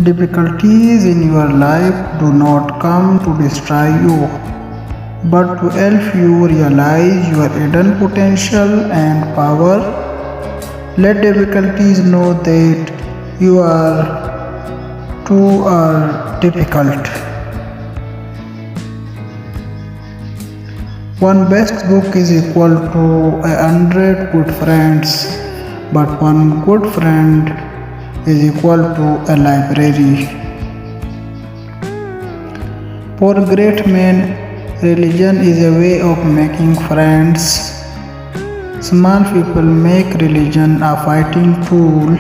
Difficulties in your life do not come to destroy you, but to help you realize your hidden potential and power. Let difficulties know that you are too are difficult. One best book is equal to 100 good friends, but one good friend is equal to a library. For great men, religion is a way of making friends. Small people make religion a fighting tool.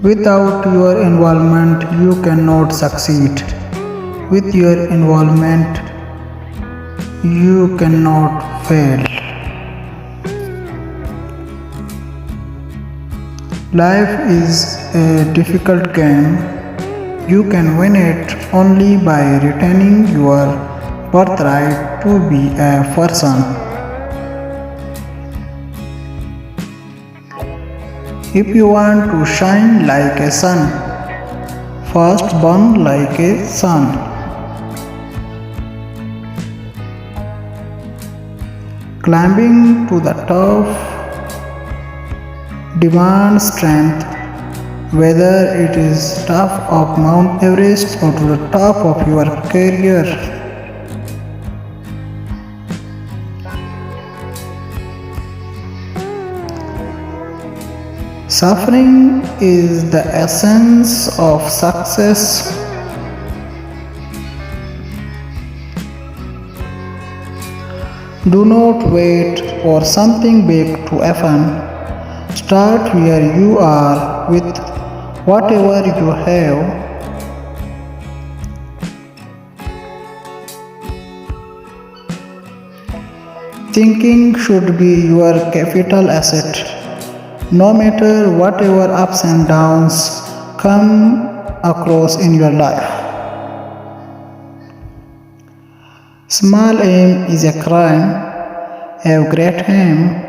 Without your involvement, you cannot succeed. With your involvement, you cannot fail. Life is a difficult game. You can win it only by retaining your birthright to be a person. If you want to shine like a sun, first burn like a sun. Climbing to the top demands strength, whether it is top of Mount Everest or to the top of your career. Suffering is the essence of success. Do not wait for something big to happen. Start where you are with whatever you have. Thinking should be your capital asset. No matter whatever ups and downs come across in your life. Small aim is a crime. Have great aim.